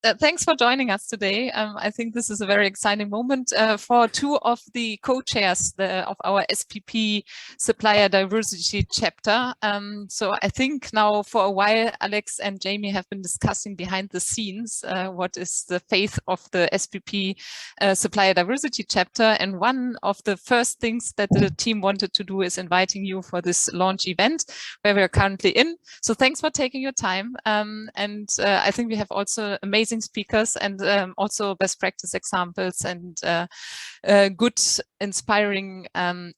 Thanks for joining us today. I think this is a very exciting moment for two of the co-chairs of our SPP Supplier Diversity Chapter. So I think now for a while, Alex and Jamie have been discussing behind the scenes what is the faith of the SPP Supplier Diversity Chapter. And one of the first things that the team wanted to do is inviting you for this launch event where we're currently in. So thanks for taking your time. And I think we have also amazing speakers and also best practice examples and good inspiring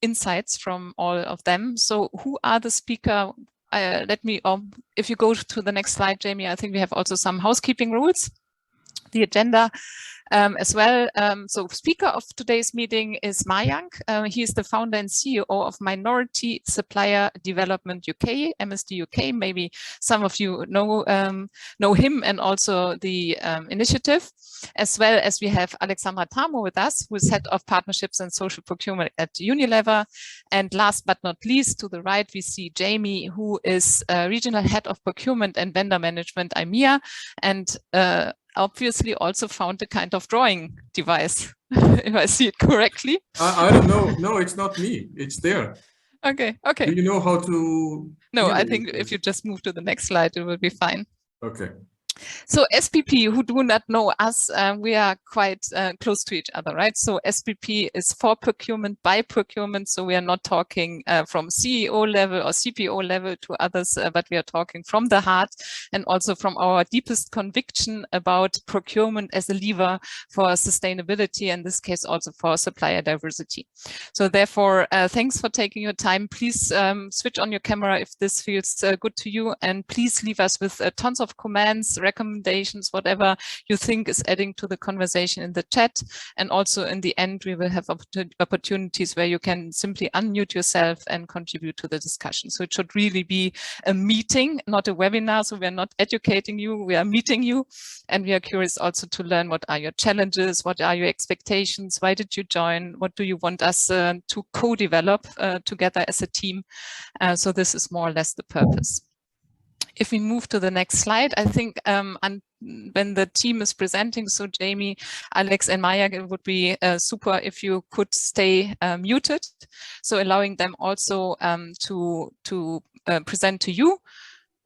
insights from all of them. So who are the speaker? If you go to the next slide, Jamie, I think we have also some housekeeping rules. The agenda as well. So speaker of today's meeting is Mayank. He is the founder and CEO of Minority Supplier Development UK, MSD UK. Maybe some of you know him and also the initiative. As well as we have Alexandra Tamo with us, who is Head of Partnerships and Social Procurement at Unilever. And last but not least, to the right, we see Jamie, who is Regional Head of Procurement and Vendor Management, IMEA, and obviously also found a kind of drawing device, if I see it correctly. I don't know. No, it's not me. It's there. Okay. Do you know how to? No, I think if you just move to the next slide, it will be fine. Okay. So SPP, who do not know us, we are quite close to each other, right? So SPP is for procurement, by procurement. So we are not talking from CEO level or CPO level to others, but we are talking from the heart and also from our deepest conviction about procurement as a lever for sustainability, in this case also for supplier diversity. So therefore, thanks for taking your time. Please switch on your camera if this feels good to you, and please leave us with tons of comments, recommendations, whatever you think is adding to the conversation in the chat. And also in the end, we will have opportunities where you can simply unmute yourself and contribute to the discussion. So it should really be a meeting, not a webinar. So we are not educating you, we are meeting you. And we are curious also to learn what are your challenges, what are your expectations, why did you join, what do you want us to co-develop together as a team. So this is more or less the purpose. If we move to the next slide, I think when the team is presenting, so Jamie, Alex and Maya, it would be super if you could stay muted, so allowing them also to present to you.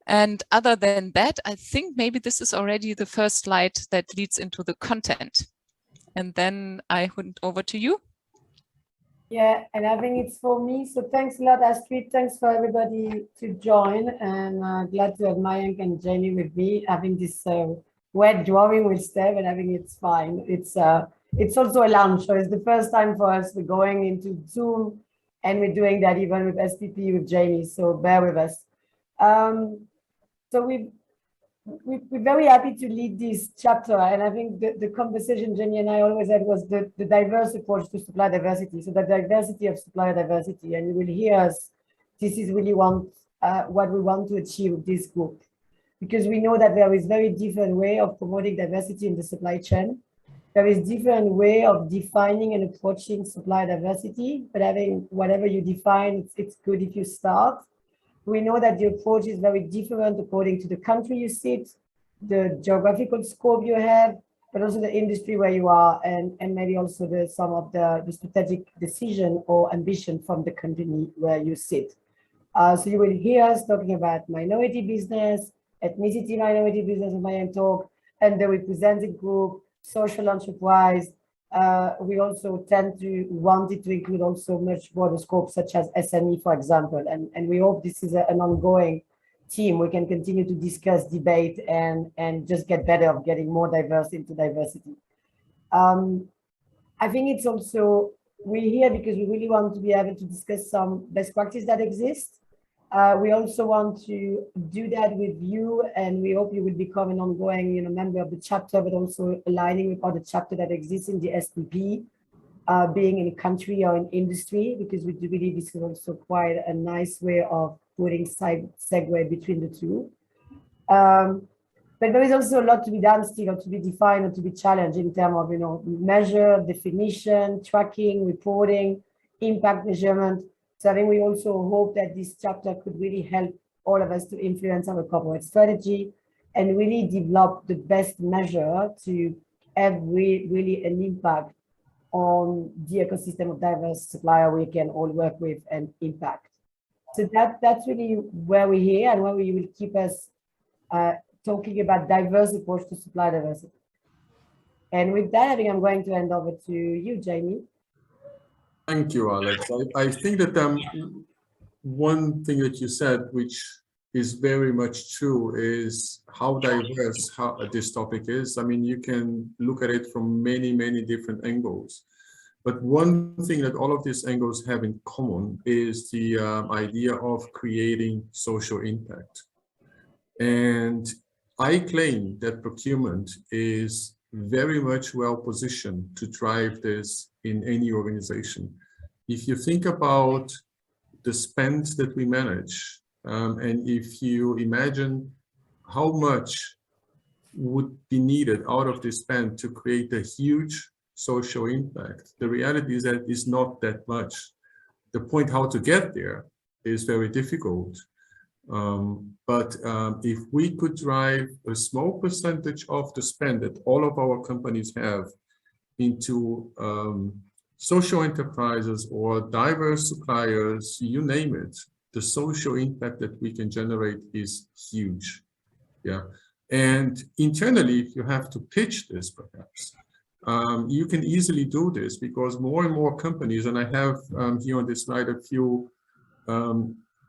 And other than that, I think maybe this is already the first slide that leads into the content. And then I hand over to you. Yeah, and I think it's for me. So thanks a lot, Astrid. Thanks for everybody to join. And glad to have Mayank and Jamie with me. Having this wet drawing with Steph, and I think it's fine. It's also a launch. So it's the first time for us. We're going into Zoom, and we're doing that even with SPP with Jamie. So bear with us. So we're very happy to lead this chapter, and I think the conversation Jenny and I always had was the diverse approach to supply diversity, so the diversity of supplier diversity, and you will hear us, this is really what we want to achieve with this group, because we know that there is very different way of promoting diversity in the supply chain. There is different way of defining and approaching supplier diversity, but I think whatever you define, it's good if you start. We know that the approach is very different according to the country you sit, the geographical scope you have, but also the industry where you are, and maybe also some of the strategic decision or ambition from the company where you sit. So you will hear us talking about minority business, ethnicity minority business of Mayan talk, and the represented group, social enterprise. We also tend to want it to include also much broader scope, such as SME, for example. And we hope this is an ongoing team. We can continue to discuss, debate, and just get better of getting more diverse into diversity. I think it's also, we're here because we really want to be able to discuss some best practice that exists. We also want to do that with you, and we hope you will become an ongoing, member of the chapter, but also aligning with other chapter that exists in the SPP, being in a country or in industry, because we do believe this is also quite a nice way of putting segue between the two. But there is also a lot to be done still, or to be defined, or to be challenged in terms of, measure, definition, tracking, reporting, impact measurement. So I think we also hope that this chapter could really help all of us to influence our corporate strategy and really develop the best measure to have really an impact on the ecosystem of diverse supplier we can all work with and impact. So that's really where we're here and where we will keep us talking about diverse approach to supply diversity. And with that, I think I'm going to hand over to you, Jamie. Thank you, Alex. I think that one thing that you said, which is very much true, is how diverse this topic is. I mean, you can look at it from many, many different angles. But one thing that all of these angles have in common is the idea of creating social impact. And I claim that procurement is very much well positioned to drive this in any organization. If you think about the spend that we manage, and if you imagine how much would be needed out of this spend to create a huge social impact, the reality is that it's not that much. The point how to get there is very difficult. But if we could drive a small percentage of the spend that all of our companies have into social enterprises or diverse suppliers, you name it, the social impact that we can generate is huge. Yeah. And internally, if you have to pitch this, perhaps, you can easily do this because more and more companies, and I have here on this slide a few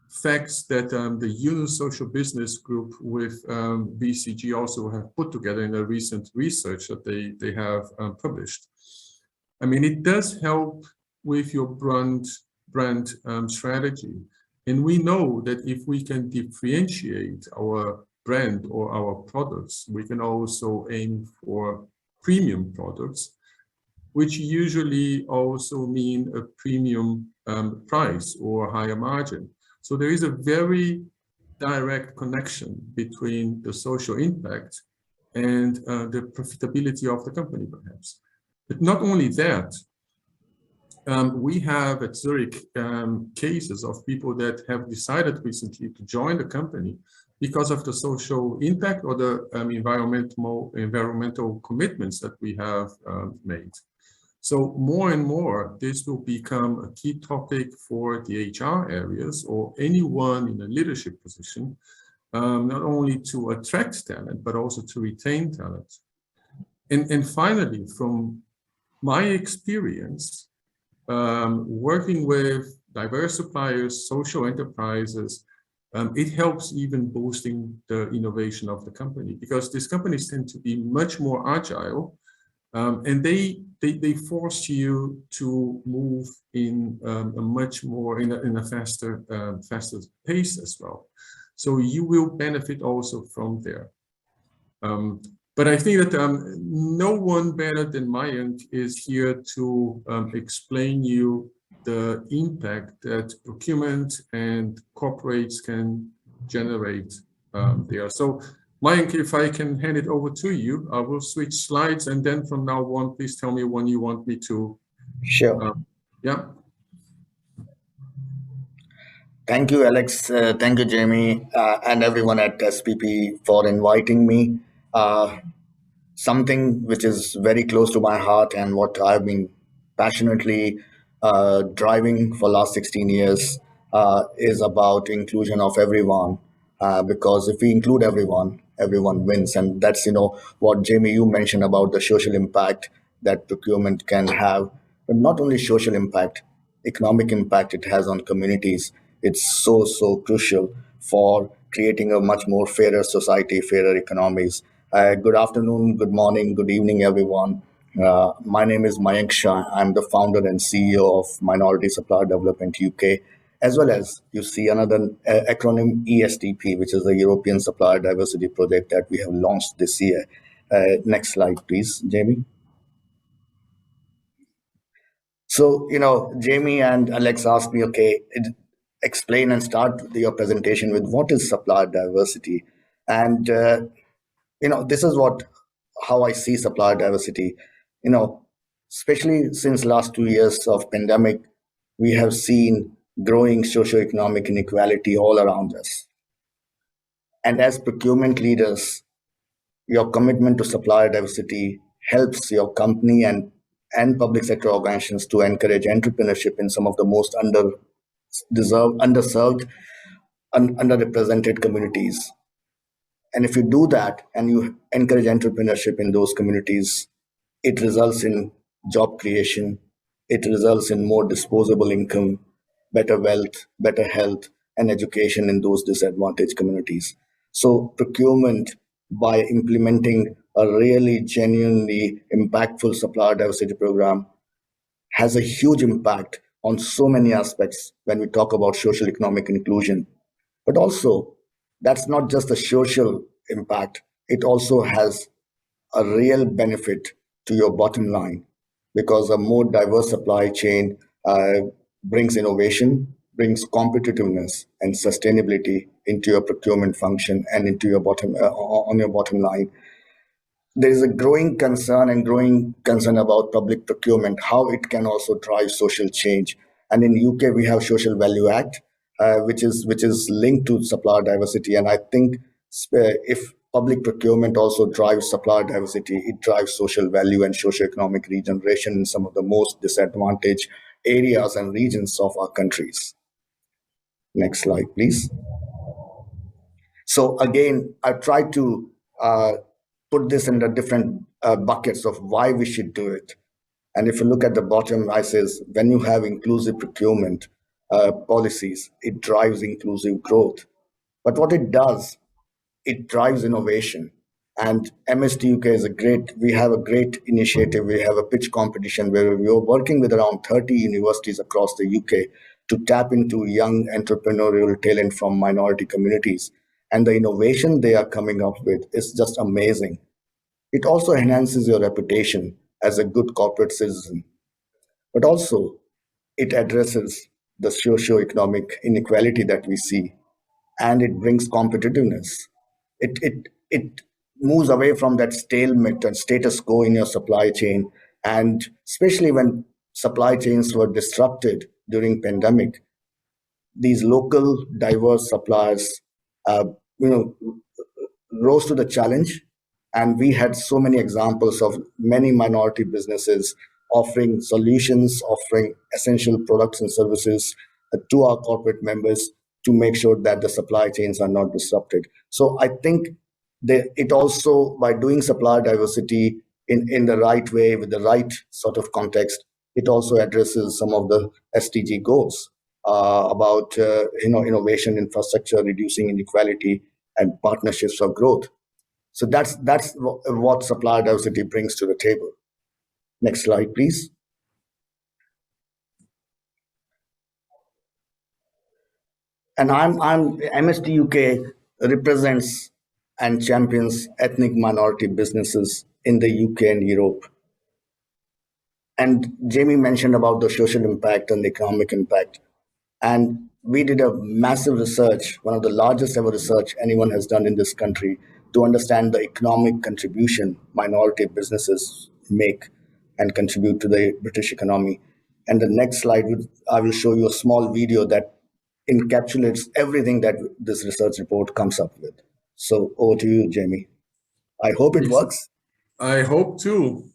facts that the Unilever Social Business Group with BCG also have put together in a recent research that they have published. I mean, it does help with your brand strategy. And we know that if we can differentiate our brand or our products, we can also aim for premium products, which usually also mean a premium price or higher margin. So there is a very direct connection between the social impact and the profitability of the company, perhaps. But not only that, we have at Zurich cases of people that have decided recently to join the company because of the social impact or the environmental commitments that we have made. So more and more, this will become a key topic for the HR areas or anyone in a leadership position, not only to attract talent, but also to retain talent. And finally, from my experience, working with diverse suppliers, social enterprises, it helps even boosting the innovation of the company because these companies tend to be much more agile and they force you to move in a much more in a faster pace as well. So you will benefit also from there. But I think that no one better than Mayank is here to explain you the impact that procurement and corporates can generate there. So Mayank, if I can hand it over to you, I will switch slides and then from now on, please tell me when you want me to. Sure. Yeah. Thank you, Alex. Thank you, Jamie, and everyone at SPP for inviting me. Something which is very close to my heart and what I've been passionately driving for last 16 years is about inclusion of everyone. Because if we include everyone, everyone wins. And that's, what Jamie, you mentioned about the social impact that procurement can have, but not only social impact, economic impact it has on communities. It's so crucial for creating a much more fairer society, fairer economies. Good afternoon, good morning, good evening, everyone. My name is Mayank Shah. I'm the founder and CEO of Minority Supplier Development UK, as well as you see another acronym ESDP, which is the European Supplier Diversity Project that we have launched this year. Next slide, please, Jamie. So, Jamie and Alex asked me, okay, explain and start your presentation with what is supplier diversity. And, this is how I see supplier diversity. Especially since last 2 years of pandemic, we have seen growing socioeconomic inequality all around us. And as procurement leaders, your commitment to supplier diversity helps your company and public sector organizations to encourage entrepreneurship in some of the most underserved, underrepresented communities. And if you do that and you encourage entrepreneurship in those communities, it results in job creation, it results in more disposable income, better wealth, better health, and education in those disadvantaged communities. So procurement, by implementing a really genuinely impactful supplier diversity program, has a huge impact on so many aspects when we talk about social economic inclusion. But also, that's not just a social impact, it also has a real benefit to your bottom line, because a more diverse supply chain brings innovation, brings competitiveness and sustainability into your procurement function and into your on your bottom line. There is a growing concern about public procurement, how it can also drive social change. And in UK, we have Social Value Act, which is linked to supplier diversity. And I think if public procurement also drives supplier diversity, it drives social value and socioeconomic regeneration in some of the most disadvantaged areas and regions of our countries. Next slide, please. So again, I've tried to put this in the different buckets of why we should do it. And if you look at the bottom, I says, when you have inclusive procurement policies, it drives inclusive growth. But what it does, it drives innovation. And MST UK is we have a great initiative. We have a pitch competition where we are working with around 30 universities across the UK to tap into young entrepreneurial talent from minority communities. And the innovation they are coming up with is just amazing. It also enhances your reputation as a good corporate citizen. But also, it addresses the socio-economic inequality that we see, and it brings competitiveness. It moves away from that stalemate and status quo in your supply chain, and especially when supply chains were disrupted during pandemic, these local diverse suppliers rose to the challenge. And we had so many examples of many minority businesses offering solutions, offering essential products and services to our corporate members to make sure that the supply chains are not disrupted. So I think it also, by doing supplier diversity in the right way, with the right sort of context, it also addresses some of the SDG goals about innovation, infrastructure, reducing inequality, and partnerships for growth. So that's what supplier diversity brings to the table. Next slide, please. And MST UK represents and champions ethnic minority businesses in the UK and Europe. And Jamie mentioned about the social impact and the economic impact. And we did a massive research, one of the largest ever research anyone has done in this country, to understand the economic contribution minority businesses make and contribute to the British economy. And the next slide, I will show you a small video that encapsulates everything that this research report comes up with. So over to you, Jamie. I hope it works. I hope too.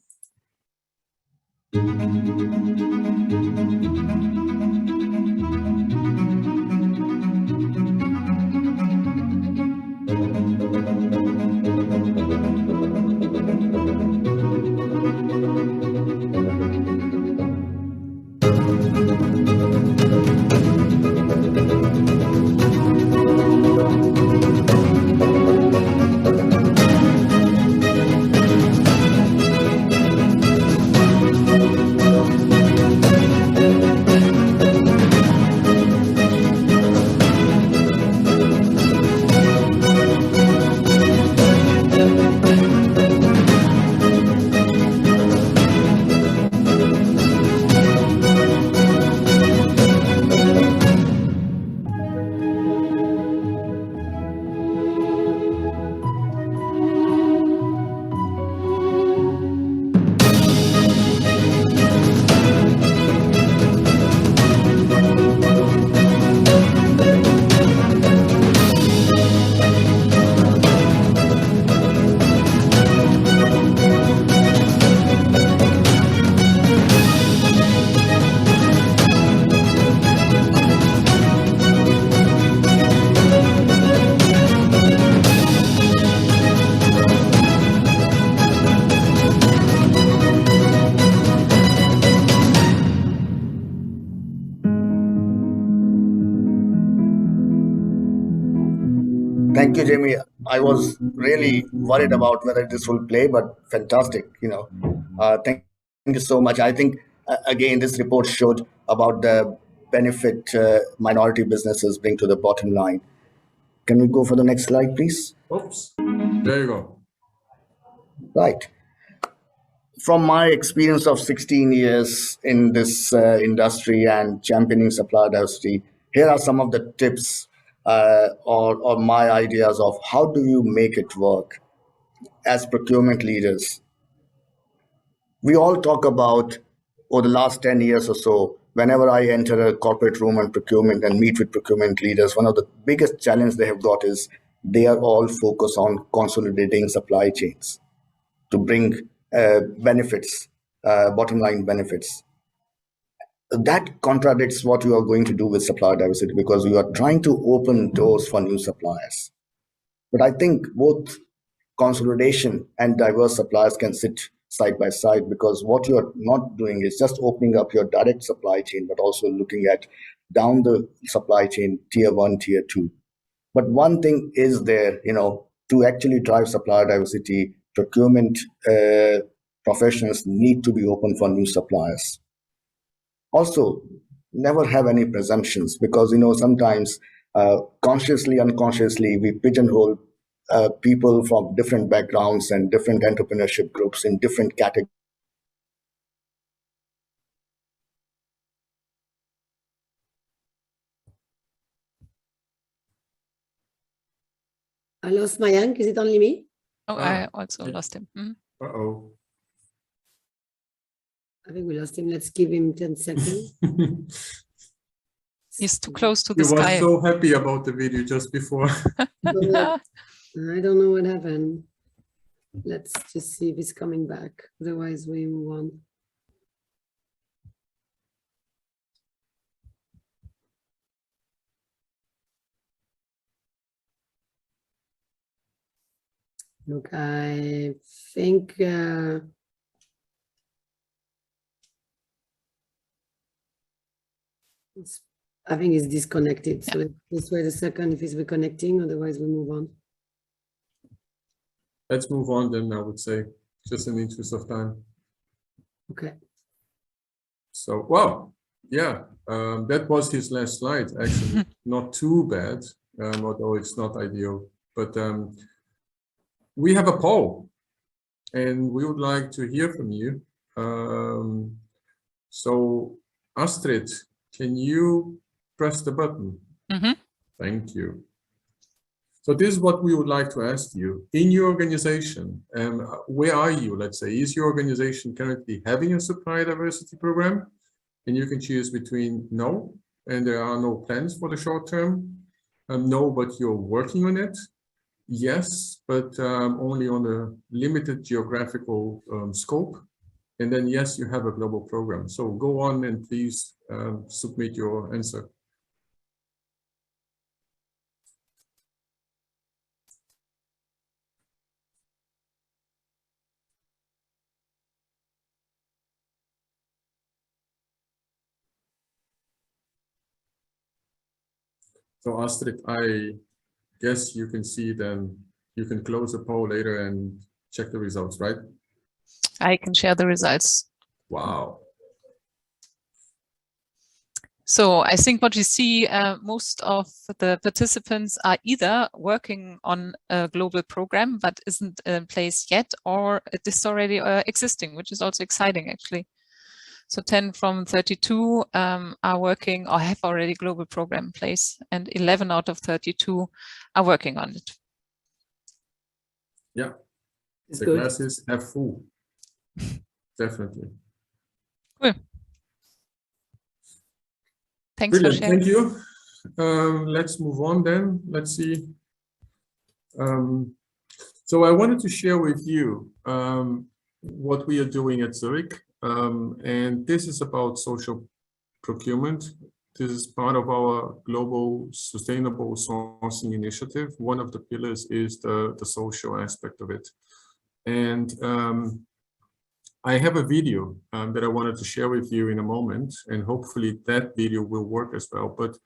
Thank you, Jamie. I was really worried about whether this will play, but fantastic. Thank you so much. I think again, this report showed about the benefit minority businesses bring to the bottom line. Can we go for the next slide, please? Oops, there you go. Right. From my experience of 16 years in this industry and championing supplier diversity, here are some of the tips or my ideas of how do you make it work as procurement leaders. We all talk about over the last 10 years or so, whenever I enter a corporate room on procurement and meet with procurement leaders, one of the biggest challenges they have got is they are all focused on consolidating supply chains to bring benefits, bottom line benefits. That contradicts what you are going to do with supplier diversity because you are trying to open doors for new suppliers. But I think both consolidation and diverse suppliers can sit side by side because what you are not doing is just opening up your direct supply chain, but also looking at down the supply chain, tier 1, tier 2. But one thing is there, to actually drive supplier diversity, procurement professionals need to be open for new suppliers. Also, never have any presumptions because, sometimes consciously, unconsciously, we pigeonhole people from different backgrounds and different entrepreneurship groups in different categories. I lost Mayank. Is it only me? Oh, I also lost him. Uh-oh. I think we lost him. Let's give him 10 seconds. He's too close to the He sky. was so happy about the video just before. I don't know what happened. Let's just see if he's coming back. Otherwise, we move on. Look, I think it's disconnected. So let's wait a second if he's reconnecting. Otherwise, we move on. Let's move on then, I would say, just in the interest of time. Okay. So, well, yeah, that was his last slide, actually. Not too bad, although it's not ideal. But we have a poll, and we would like to hear from you. So, Astrid, can you press the button? Thank you. So this is what we would like to ask you. In your organization, where are you, let's say? Is your organization currently having a supplier diversity program? And you can choose between no, and there are no plans for the short term. No, but you're working on it. Yes, but only on a limited geographical scope. And then yes, you have a global program. So go on and please submit your answer. So Astrid, I guess you can see then you can close the poll later and check the results, right? I can share the results. Wow. So I think what we see, most of the participants are either working on a global program but isn't in place yet, or it is already existing, which is also exciting actually. So 10 from 32 are working or have already global program in place, and 11 out of 32 are working on it. Yeah, It's the good. glasses have full. Definitely. Cool. Thanks for Brilliant, sharing. thank you. Let's move on then. Let's see. So I wanted to share with you what we are doing at Zurich. And this is about social procurement. This is part of our global sustainable sourcing initiative. One of the pillars is the social aspect of it. And I have a video that I wanted to share with you in a moment, and hopefully that video will work as well. But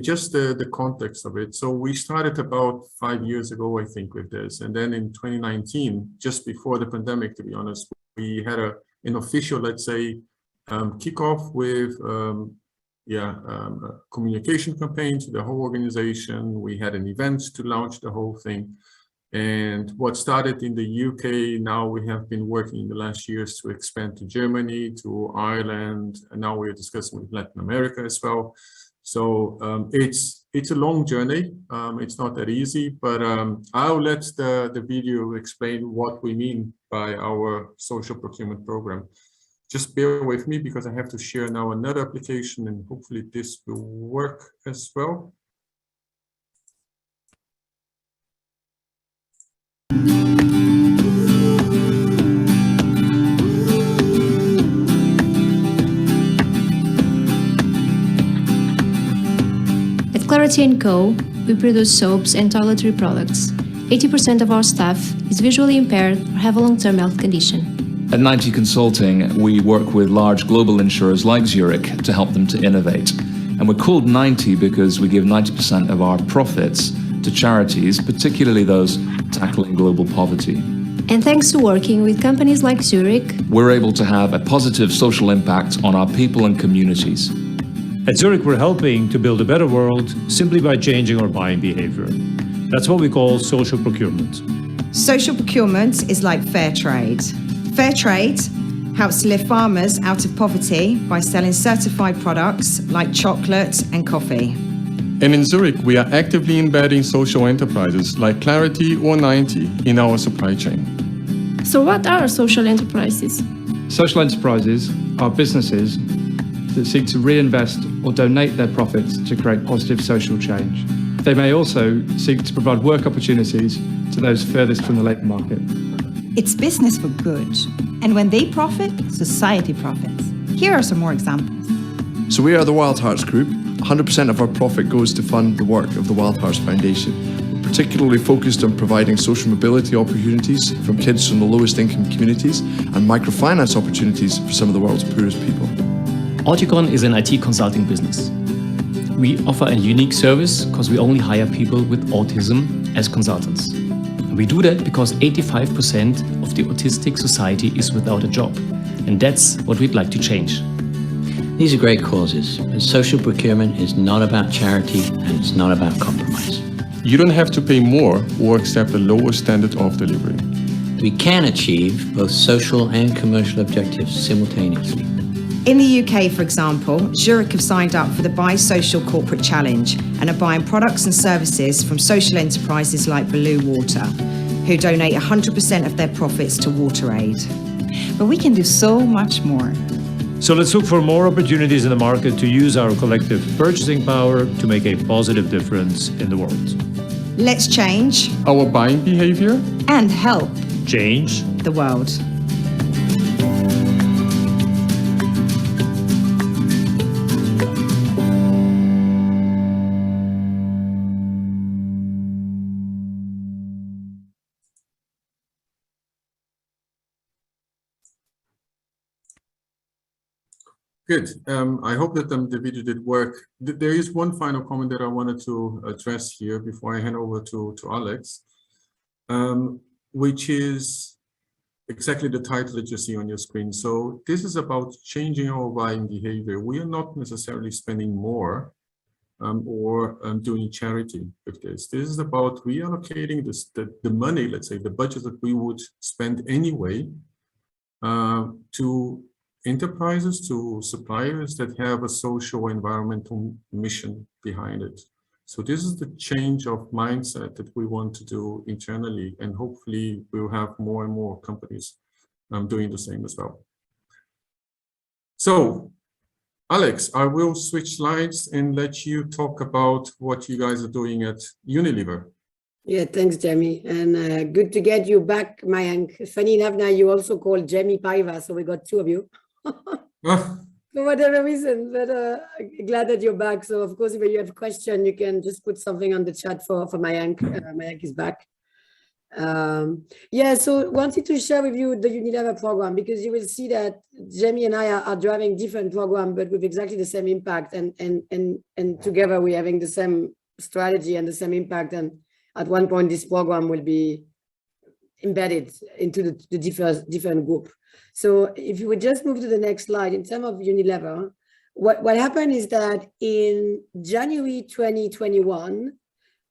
just the context of it. So we started about 5 years ago, I think, with this. And then in 2019, just before the pandemic, to be honest, we had an official, let's say, kickoff with a communication campaign to the whole organization. We had an event to launch the whole thing. And what started in the UK, now we have been working in the last years to expand to Germany, to Ireland, and now we're discussing with Latin America as well. So it's a long journey. It's not that easy, but I'll let the video explain what we mean by our social procurement program. Just bear with me because I have to share now another application, and hopefully this will work as well. Clarity & Co., we produce soaps and toiletry products. 80% of our staff is visually impaired or have a long-term health condition. At 90 Consulting, we work with large global insurers like Zurich to help them to innovate. And we're called 90 because we give 90% of our profits to charities, particularly those tackling global poverty. And thanks to working with companies like Zurich, we're able to have a positive social impact on our people and communities. At Zurich, we're helping to build a better world simply by changing our buying behavior. That's what we call social procurement. Social procurement is like fair trade. Fair trade helps lift farmers out of poverty by selling certified products like chocolate and coffee. And in Zurich, we are actively embedding social enterprises like Clarity or 90 in our supply chain. So what are social enterprises? Social enterprises are businesses that seek to reinvest or donate their profits to create positive social change. They may also seek to provide work opportunities to those furthest from the labour market. It's business for good, and when they profit, society profits. Here are some more examples. So we are the Wild Hearts Group. 100% of our profit goes to fund the work of the Wild Hearts Foundation. We're particularly focused on providing social mobility opportunities from kids from the lowest income communities and microfinance opportunities for some of the world's poorest people. Auticon is an IT consulting business. We offer a unique service because we only hire people with autism as consultants. And we do that because 85% of the autistic society is without a job. And that's what we'd like to change. These are great causes, but social procurement is not about charity and it's not about compromise. You don't have to pay more or accept a lower standard of delivery. We can achieve both social and commercial objectives simultaneously. In the UK, for example, Zurich have signed up for the Buy Social Corporate Challenge and are buying products and services from social enterprises like Blue Water, who donate 100% of their profits to water aid. But we can do so much more. So let's look for more opportunities in the market to use our collective purchasing power to make a positive difference in the world. Let's change our buying behavior and help change the world. Good. I hope that the video did work. There is one final comment that I wanted to address here before I hand over to Alex, which is exactly the title that you see on your screen. So this is about changing our buying behavior. We are not necessarily spending more or doing charity with this. This is about reallocating the money, let's say, the budget that we would spend anyway to enterprises, to suppliers that have a social environmental mission behind it. So this is the change of mindset that we want to do internally, and hopefully we'll have more and more companies doing the same as well. So Alex, I will switch slides and let you talk about what you guys are doing at Unilever. Yeah, thanks, Jamie. And good to get you back, Mayank. Funny enough, now you also called Jamie Paiva, so we got two of you. For whatever reason, but glad that you're back. So of course, if you have a question, you can just put something on the chat for Mayank. Mayank is back. Yeah, so wanted to share with you the Unilever program, because you will see that Jamie and I are driving different programs, but with exactly the same impact, and together we're having the same strategy and the same impact. And at one point, this program will be embedded into the different group. So if you would just move to the next slide, in terms of Unilever, what happened is that in January 2021,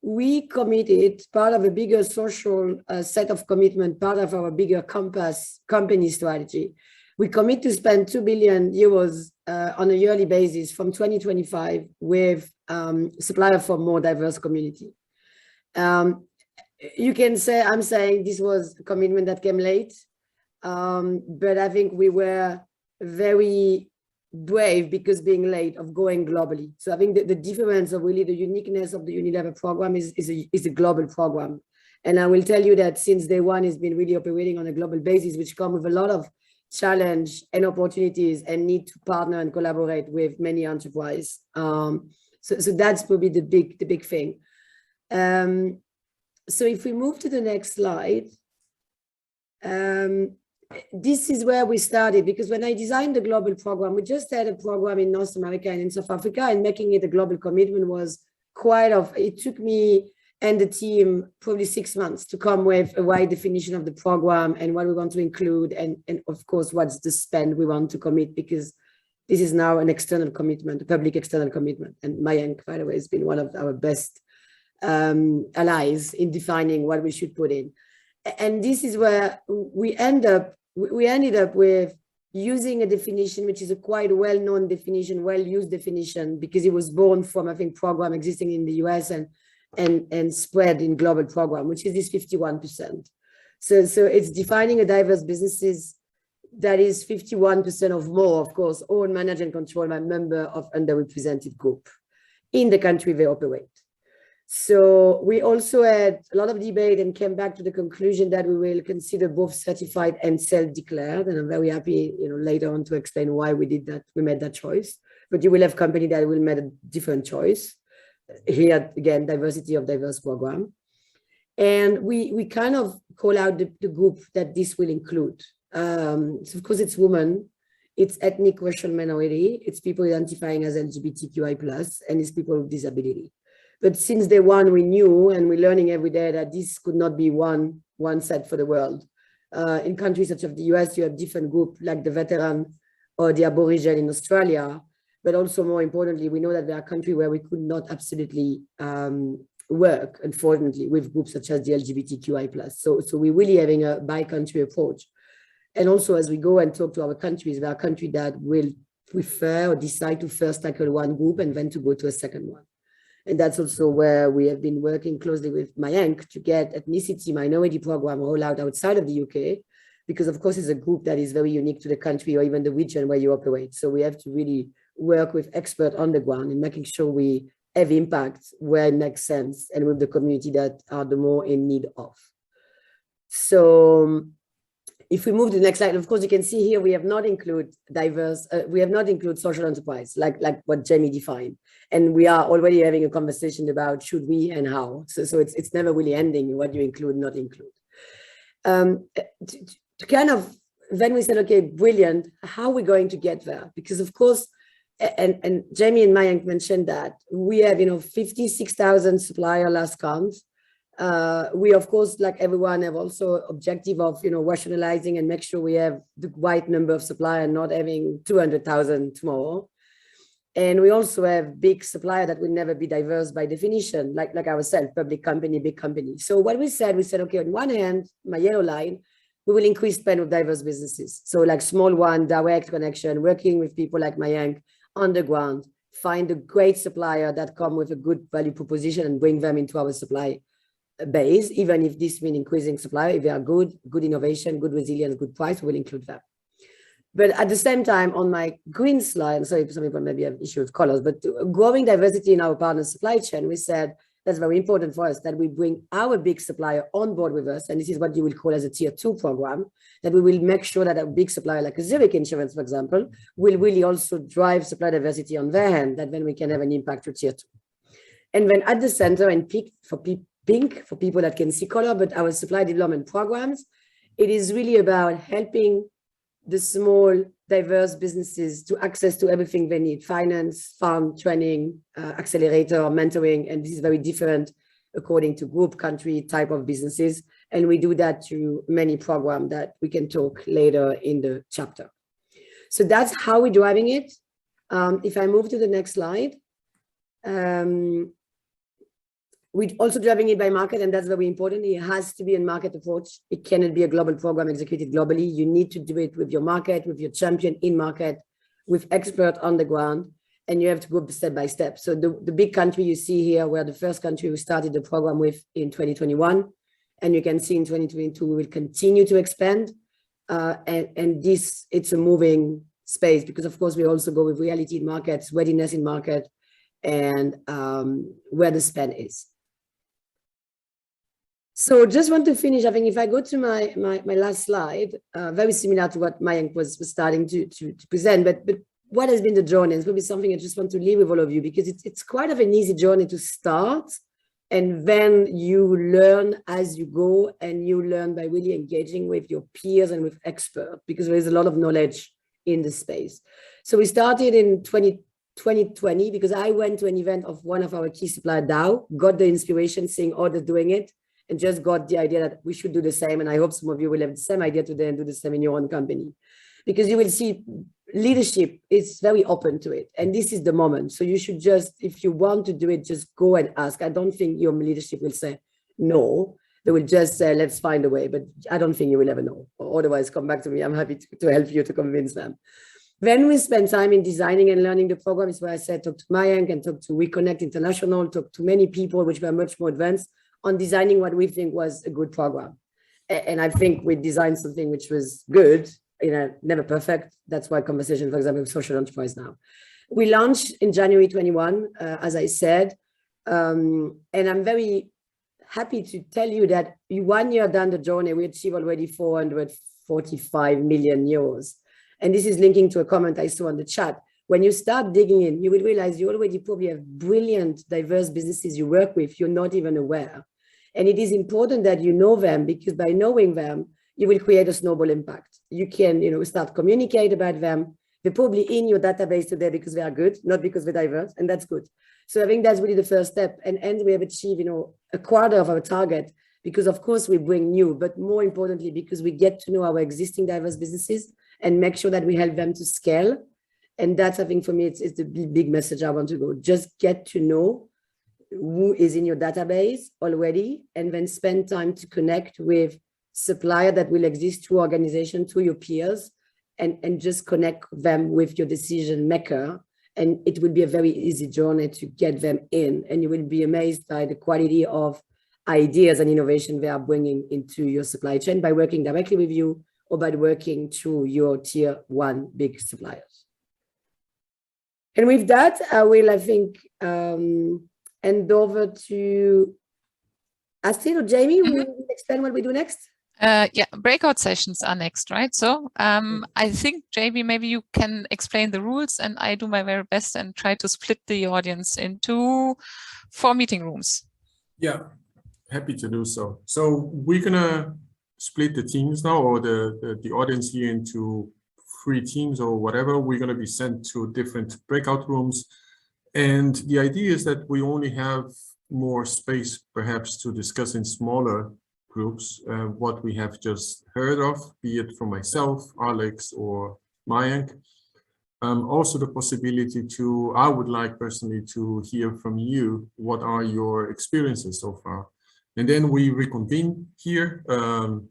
we committed, part of a bigger social set of commitment, part of our bigger Compass company strategy. We commit to spend 2 billion euros on a yearly basis from 2025 with Supplier for More Diverse Community. You can say, I'm saying this was a commitment that came late, but I think we were very brave, because being late, of going globally. So I think the difference of really the uniqueness of the Unilever program is a global program. And I will tell you that since day one, it's been really operating on a global basis, which come with a lot of challenge and opportunities and need to partner and collaborate with many enterprises. So that's probably the big thing. So if we move to the next slide, this is where we started, because when I designed the global program, we just had a program in North America and in South Africa, and making it a global commitment was it took me and the team probably 6 months to come with a wide definition of the program and what we want to include, and of course, what's the spend we want to commit, because this is now an external commitment, a public external commitment. And Mayank, by the way, has been one of our best allies in defining what we should put in. And this is where we ended up with using a definition, which is a quite well-known definition, well-used definition, because it was born from, I think, program existing in the US and spread in global program, which is this 51%. So it's defining a diverse businesses that is 51% of more, of course, owned, managed and controlled by member of underrepresented group in the country they operate. So we also had a lot of debate and came back to the conclusion that we will consider both certified and self-declared. And I'm very happy, later on to explain why we did that. We made that choice. But you will have company that will make a different choice. Here again, diversity of diverse program. And we kind of call out the group that this will include. So of course, it's women, it's ethnic racial minority, it's people identifying as LGBTQI+, and it's people with disability. But since day one, we knew, and we're learning every day, that this could not be one set for the world. In countries such as the US, you have different groups like the veteran or the Aborigine in Australia. But also more importantly, we know that there are countries where we could not absolutely work, unfortunately, with groups such as the LGBTQI+. So we're really having a by-country approach. And also, as we go and talk to our countries, there are countries that will prefer or decide to first tackle one group and then to go to a second one. And that's also where we have been working closely with Mayank to get ethnicity minority program rolled out outside of the UK, because of course it's a group that is very unique to the country or even the region where you operate. So we have to really work with experts on the ground and making sure we have impact where it makes sense and with the community that are the more in need of. So if we move to the next slide, of course, you can see here we have not include social enterprise, like what Jamie defined. And we are already having a conversation about should we and how. So it's never really ending what you include, not include. To kind of, then we said, okay, brilliant, how are we going to get there? Because of course, and Jamie and Mayank mentioned that we have, 56,000 supplier last count. We, of course, like everyone, have also objective of, rationalizing and make sure we have the right number of suppliers, not having 200,000 tomorrow. And we also have big supplier that will never be diverse by definition, like ourselves, public company, big company. So what we said, okay, on one hand, my yellow line, we will increase spend with diverse businesses. So like small one, direct connection, working with people like Mayank on the ground, find a great supplier that come with a good value proposition and bring them into our supply base, even if this means increasing supply. If they are good innovation, good resilience, good price, we'll include that. But at the same time, on my green slide, sorry, some people maybe have issue with colors, but growing diversity in our partner supply chain, we said that's very important for us, that we bring our big supplier on board with us. And this is what you will call as a tier 2 program, that we will make sure that a big supplier like a Zurich Insurance, for example, will really also drive supply diversity on their hand, that then we can have an impact to tier 2. And then at the center, and pick for pink for people that can see color, but our supply development programs, it is really about helping the small, diverse businesses to access to everything they need: finance, fund, training, accelerator, mentoring, and this is very different according to group, country, type of businesses. And we do that through many programs that we can talk later in the chapter. So that's how we're driving it. If I move to the next slide, we're also driving it by market, and that's very important. It has to be a market approach. It cannot be a global program executed globally. You need to do it with your market, with your champion in market, with expert on the ground, and you have to go step by step. So the big country you see here, we're the first country we started the program with in 2021, and you can see in 2022 we will continue to expand. And this, it's a moving space because of course we also go with reality in markets, readiness in market, and where the spend is. So just want to finish. I think if I go to my last slide, very similar to what Mayank was starting to present, but what has been the journey? It's probably something I just want to leave with all of you because it's quite of an easy journey to start, and then you learn as you go, and you learn by really engaging with your peers and with experts because there is a lot of knowledge in the space. So we started in 2020 because I went to an event of one of our key supplier, Dow, got the inspiration seeing others doing it, and just got the idea that we should do the same. And I hope some of you will have the same idea today and do the same in your own company, because you will see leadership is very open to it. And this is the moment. So you should just, if you want to do it, just go and ask. I don't think your leadership will say no. They will just say, let's find a way. But I don't think you will ever know. Or otherwise, come back to me. I'm happy to help you to convince them. When we spend time in designing and learning the program, is where I said, talk to Mayank and talk to WeConnect International, talk to many people which were much more advanced on designing what we think was a good program. And I think we designed something which was good, never perfect. That's why conversation, for example, with social enterprise now. We launched in January 21, as I said, and I'm very happy to tell you that 1 year down the journey, we achieved already 445 million euros. And this is linking to a comment I saw on the chat. When you start digging in, you will realize you already probably have brilliant, diverse businesses you work with, you're not even aware. And it is important that you know them, because by knowing them, you will create a snowball impact. You can, start communicate about them. They're probably in your database today because they are good, not because they're diverse, and that's good. So I think that's really the first step. And we have achieved, a quarter of our target, because of course we bring new, but more importantly, because we get to know our existing diverse businesses and make sure that we help them to scale. And that's, I think for me, it's the big message I want to go. Just get to know who is in your database already, and then spend time to connect with supplier that will exist through organization, through your peers, and just connect them with your decision maker. And it will be a very easy journey to get them in. And you will be amazed by the quality of ideas and innovation they are bringing into your supply chain by working directly with you or by working through your tier 1 big suppliers. And with that, I will, I think, hand over to Astrid or Jamie. Will you explain what we do next? Yeah, breakout sessions are next, right? So I think, Jamie, maybe you can explain the rules, and I do my very best and try to split the audience into 4 meeting rooms. Yeah, happy to do so. So we're gonna split the teams now, or the audience here, into 3 teams or whatever. We're gonna be sent to different breakout rooms. And the idea is that we only have more space perhaps to discuss in smaller groups what we have just heard of, be it from myself, Alex, or Mayank. Also the possibility to, I would like personally to hear from you, what are your experiences so far? And then we reconvene here.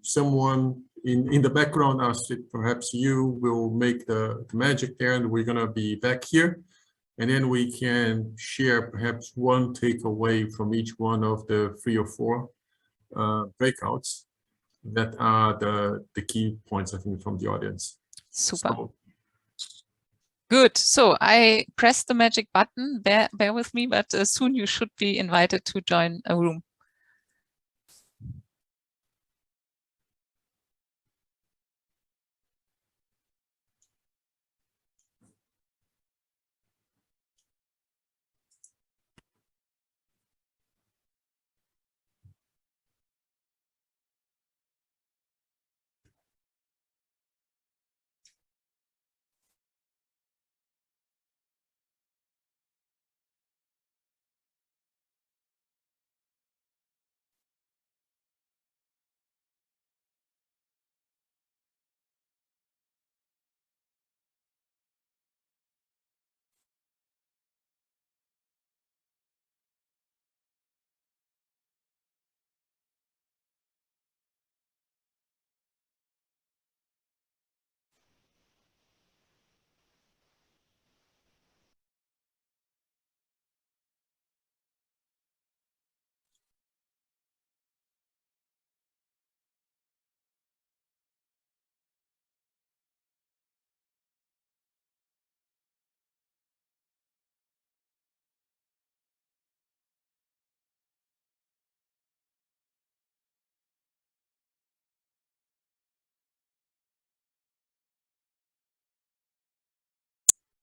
Someone in the background, Astrid, perhaps you will make the magic there, and we're gonna be back here. And then we can share perhaps one takeaway from each one of the 3 or 4 breakouts that are the key points, I think, from the audience. Super. So, good. So I pressed the magic button. Bear with me, but soon you should be invited to join a room.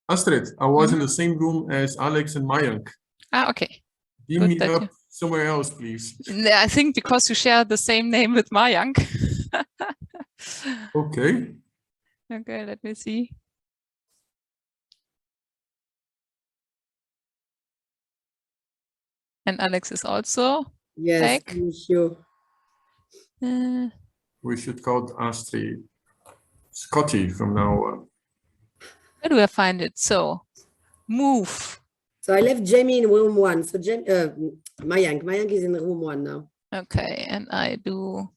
Astrid, I was in the same room as Alex and Mayank. Ah, okay. Beam Good me that up you- somewhere else, please. I think because you share the same name with Mayank. Okay. Okay, let me see. And Alex is also Yes, back. sure. We should call Astrid Scotty from now on. Where do I find it? So, move. So I left Jamie in room 1. So Mayank is in room 1 now. Okay, and I do.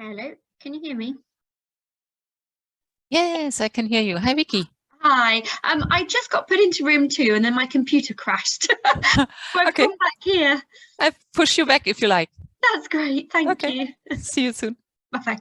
Hello, can you hear me? Yes, I can hear you. Hi, Vicky. Hi, I just got put into room 2 and then my computer crashed. So I've come back here. I push you back if you like. That's great, thank you. See you soon. Bye-bye.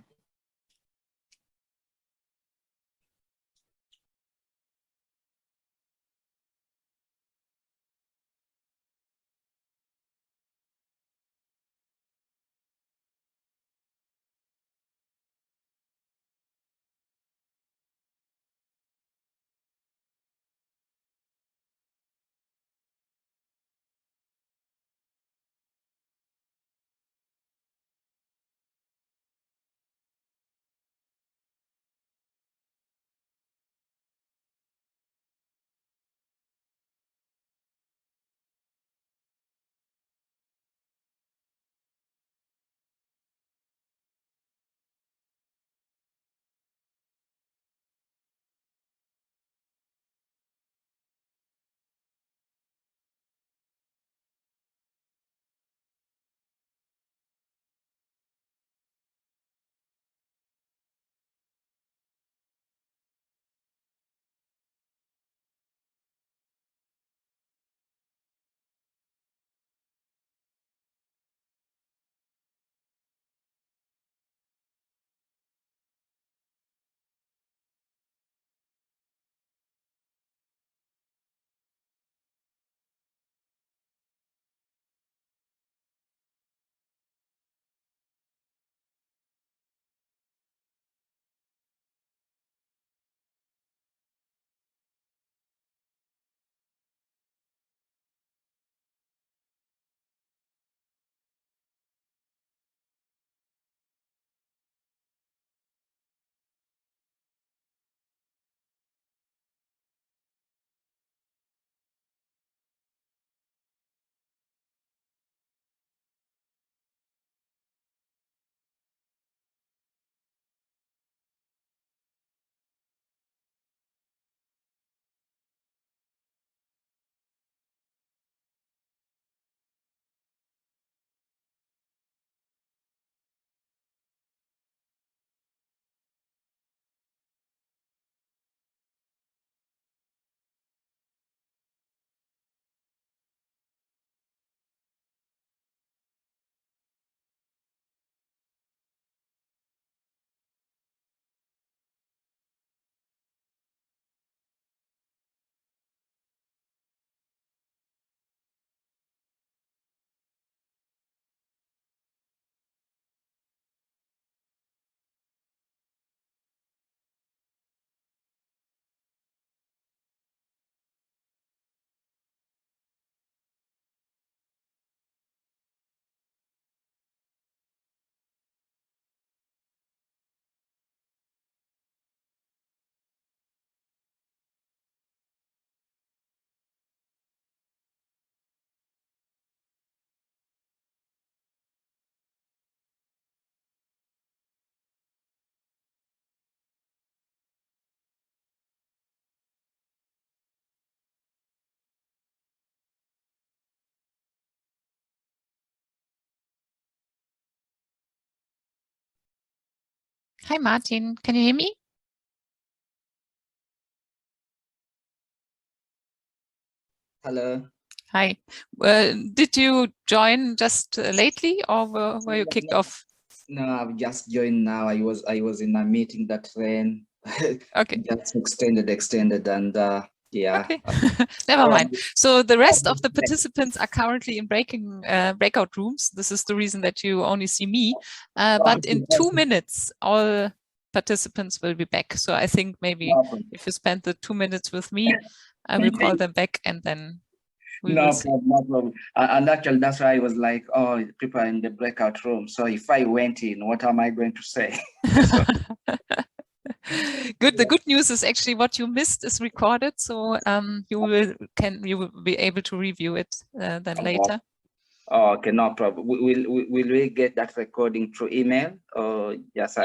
Hi, Martin. Can you hear me? Hello. Hi. Did you join just lately, or were you kicked off? No, I've just joined now. I was in a meeting that ran. Okay. Just extended, and yeah. Okay. Never mind. So the rest of the participants are currently in breakout rooms. This is the reason that you only see me. But in 2 minutes, all participants will be back. So I think maybe if you spend the 2 minutes with me, I will call them back, and then we will see. No problem. And actually, that's why I was like, oh, people are in the breakout room. So if I went in, what am I going to say? Good. The good news is actually what you missed is recorded, so you will be able to review it then later. Oh, okay, no problem. Will we get that recording through email, or yes?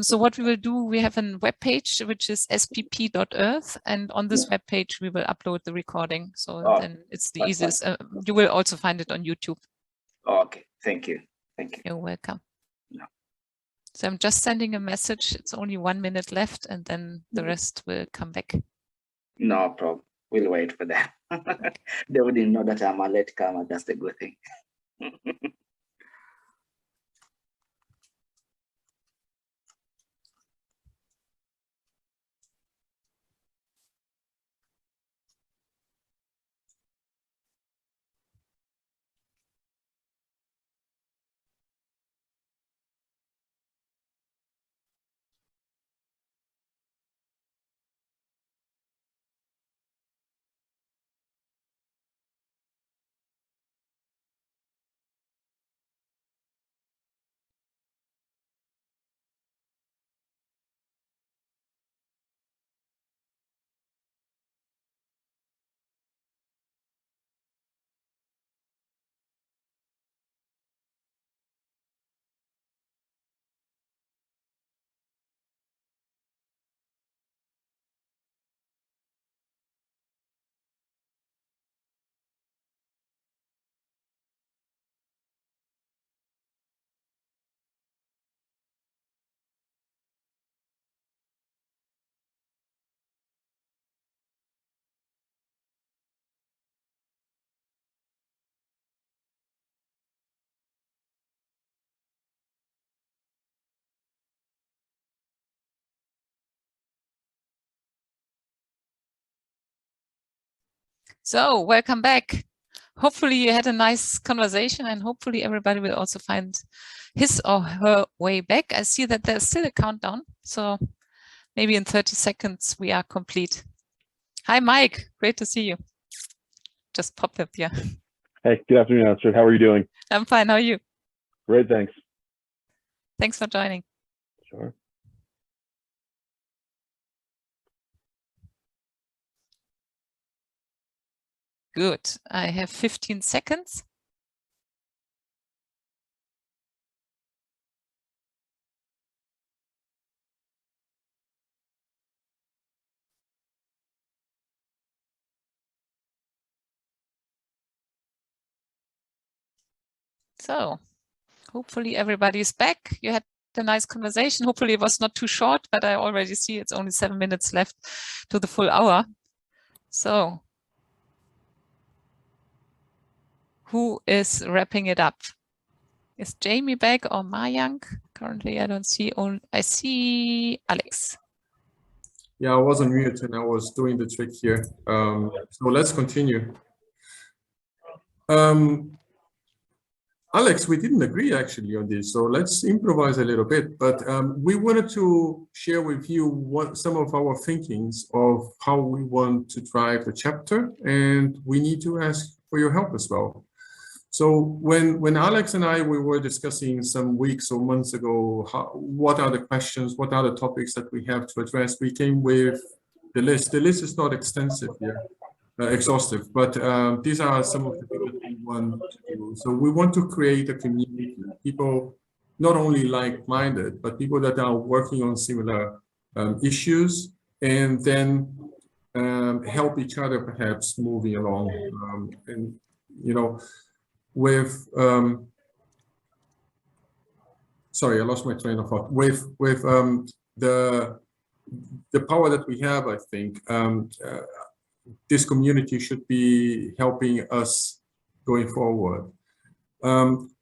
So what we will do, we have a web page which is spp.earth, and on this web page we will upload the recording. So then it's the easiest. You will also find it on YouTube. Okay, thank you. Thank you. You're welcome. No. So I'm just sending a message. It's only 1 minute left, and then the rest will come back. No problem. We'll wait for that. They wouldn't know that I'm a late comer. That's the good thing. So welcome back. Hopefully you had a nice conversation, and hopefully everybody will also find his or her way back. I see that there's still a countdown, so maybe in 30 seconds we are complete. Hi, Mike. Great to see you. Just popped up here. Hey, good afternoon, Astrid. How are you doing? I'm fine. How are you? Great, thanks. Thanks for joining. Sure. Good. I have 15 seconds. So hopefully everybody's back. You had a nice conversation. Hopefully it was not too short, but I already see it's only 7 minutes left to the full hour. So who is wrapping it up? Is Jamie back or Mayank? Currently, I don't see. I see Alex. Yeah, I was on mute and I was doing the trick here. So let's continue. Alex, we didn't agree actually on this, so let's improvise a little bit. But we wanted to share with you some of our thinkings of how we want to drive the chapter, and we need to ask for your help as well. So when Alex and we were discussing some weeks or months ago, what are the questions, what are the topics that we have to address, we came with the list. The list is not extensive here, exhaustive, but these are some of the things that we want to do. So we want to create a community, people not only like-minded, but people that are working on similar issues, and then help each other perhaps moving along. And you know, with sorry, I lost my train of thought. With the power that we have, I think this community should be helping us going forward.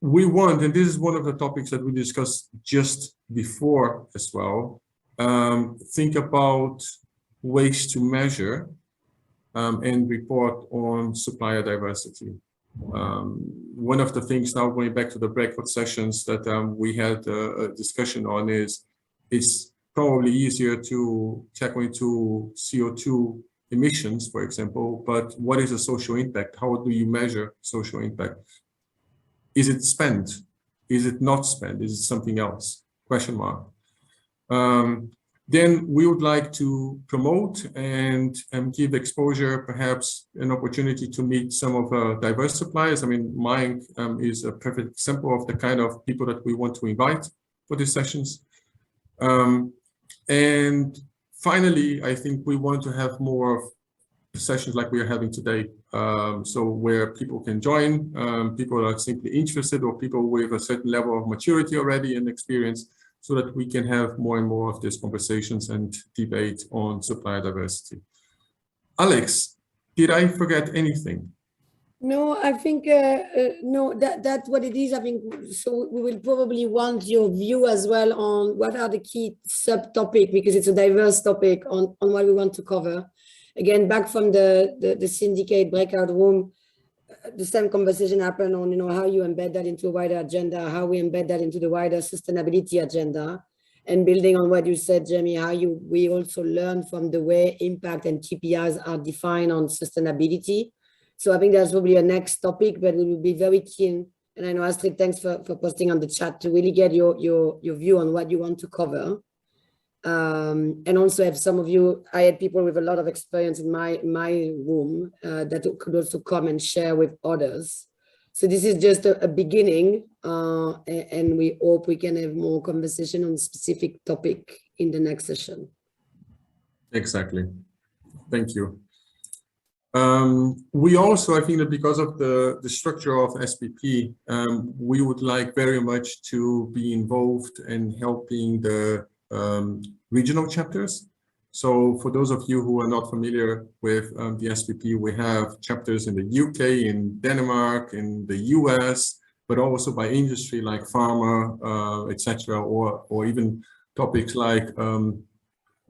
We want, and this is one of the topics that we discussed just before as well, think about ways to measure and report on supplier diversity. One of the things now, going back to the breakout sessions that we had a discussion on, is it's probably easier to tackle into CO2 emissions, for example, but what is the social impact? How do you measure social impact? Is it spent? Is it not spent? Is it something else? Question mark. Then we would like to promote and give exposure, perhaps an opportunity to meet some of our diverse suppliers. I mean, mine is a perfect example of the kind of people that we want to invite for these sessions. And finally, I think we want to have more of sessions like we are having today. So where people can join, people are simply interested, or people with a certain level of maturity already and experience, so that we can have more and more of these conversations and debate on supplier diversity. Alex, did I forget anything? No, I think no, that's what it is. I think so. We will probably want your view as well on what are the key subtopic, because it's a diverse topic on what we want to cover. Again, back from the syndicate breakout room, the same conversation happened on how you embed that into a wider agenda, how we embed that into the wider sustainability agenda, and building on what you said, Jamie, how we also learn from the way impact and KPIs are defined on sustainability. So I think that's probably a next topic, but we will be very keen. And I know, Astrid, thanks for posting on the chat to really get your view on what you want to cover. And also have some of you, I had people with a lot of experience in my room that could also come and share with others. So this is just a beginning, and we hope we can have more conversation on specific topic in the next session. Exactly. Thank you. We also, I think that because of the structure of SPP, we would like very much to be involved in helping the regional chapters. So for those of you who are not familiar with the SPP, we have chapters in the UK, in Denmark, in the US, but also by industry like pharma, etc., or even topics like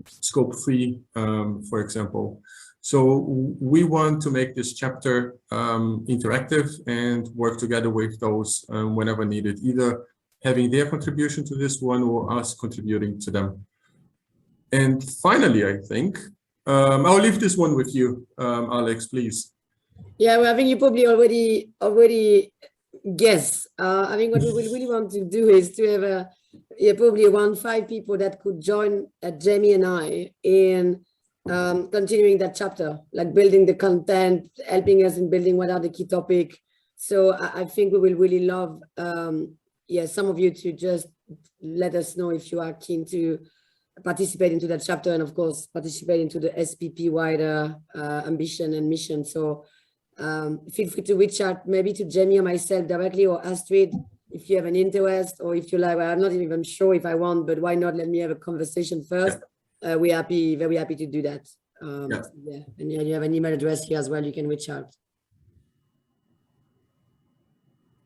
scope 3, for example. So we want to make this chapter interactive and work together with those whenever needed, either having their contribution to this one or us contributing to them. And finally, I think, I'll leave this one with you, Alex, please. Yeah, well, I think you probably already guess. I think what we really want to do is to have probably around 5 people that could join Jamie and I in continuing that chapter, like building the content, helping us in building what are the key topics. So I think we will really love, some of you to just let us know if you are keen to participate into that chapter, and of course participate into the SPP wider ambition and mission. So feel free to reach out maybe to Jamie or myself directly, or Astrid if you have an interest, or if you like, well, I'm not even sure if I want, but why not let me have a conversation first. We're very happy to do that. And you have an email address here as well, you can reach out.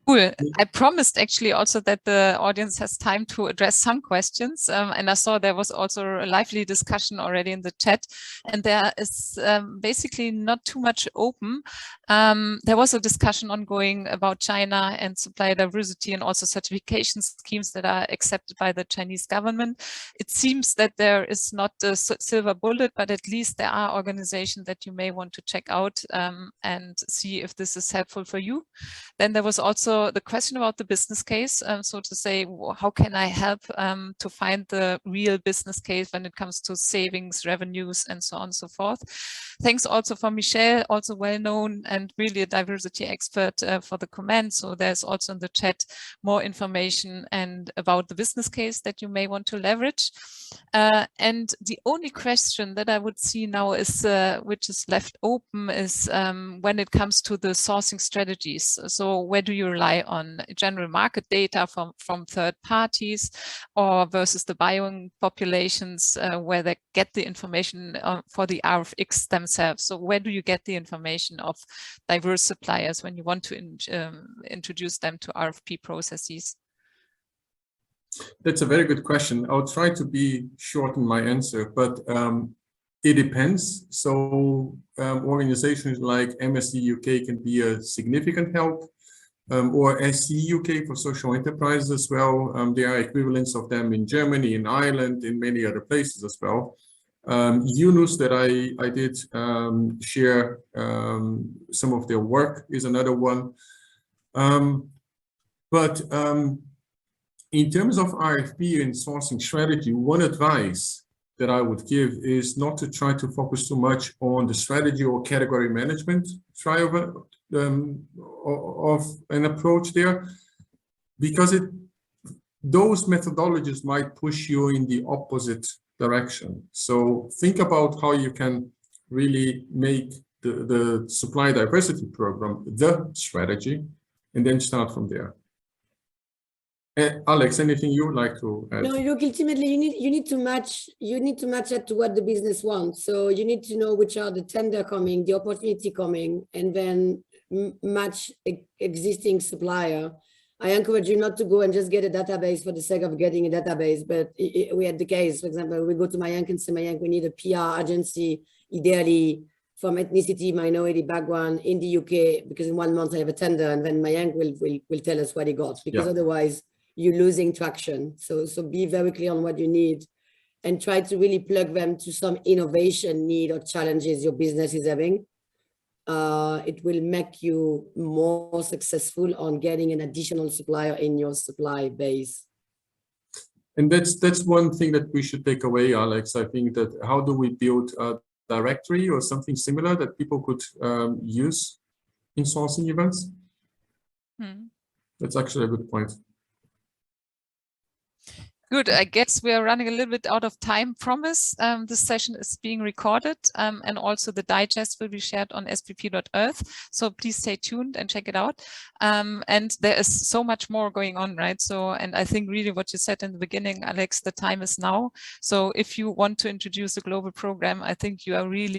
Cool. I promised actually also that the audience has time to address some questions. And I saw there was also a lively discussion already in the chat. And there is basically not too much open. There was a discussion ongoing about China and supplier diversity and also certification schemes that are accepted by the Chinese government. It seems that there is not a silver bullet, but at least there are organizations that you may want to check out and see if this is helpful for you. Then there was also the question about the business case, so to say, how can I help to find the real business case when it comes to savings, revenues, and so on and so forth. Thanks also for Michelle, also well known and really a diversity expert for the comment. So there's also in the chat more information and about the business case that you may want to leverage. And the only question that I would see now is, which is left open, is when it comes to the sourcing strategies. So where do you rely on general market data from third parties, or versus the buying populations where they get the information for the RFX themselves? So where do you get the information of diverse suppliers when you want to introduce them to RFP processes? That's a very good question. I'll try to be short in my answer, but it depends. So organizations like MSC UK can be a significant help, or SC UK for social enterprises as well. There are equivalents of them in Germany, in Ireland, in many other places as well. Yunus, that I did share some of their work, is another one. But in terms of RFP and sourcing strategy, one advice that I would give is not to try to focus too much on the strategy or category management of an approach there, because those methodologies might push you in the opposite direction. So think about how you can really make the supply diversity program the strategy, and then start from there. Alex, anything you would like to add? No, look, ultimately you need to match it to what the business wants. So you need to know which are the tender coming, the opportunity coming, and then match existing supplier. I encourage you not to go and just get a database for the sake of getting a database, but we had the case, for example, we go to Mayank and say, Mayank, we need a PR agency, ideally from ethnicity, minority background in the UK, because in 1 month I have a tender, and then Mayank will tell us what he got, because otherwise you're losing traction. So be very clear on what you need and try to really plug them to some innovation need or challenges your business is having. It will make you more successful on getting an additional supplier in your supply base. And that's one thing that we should take away, Alex. I think that how do we build a directory or something similar that people could use in sourcing events? That's actually a good point. Good. I guess we are running a little bit out of time. Promise. This session is being recorded, and also the digest will be shared on spp.earth. So please stay tuned and check it out. And there is so much more going on, right? So, and I think really what you said in the beginning, Alex, the time is now. So if you want to introduce a global program, I think you are really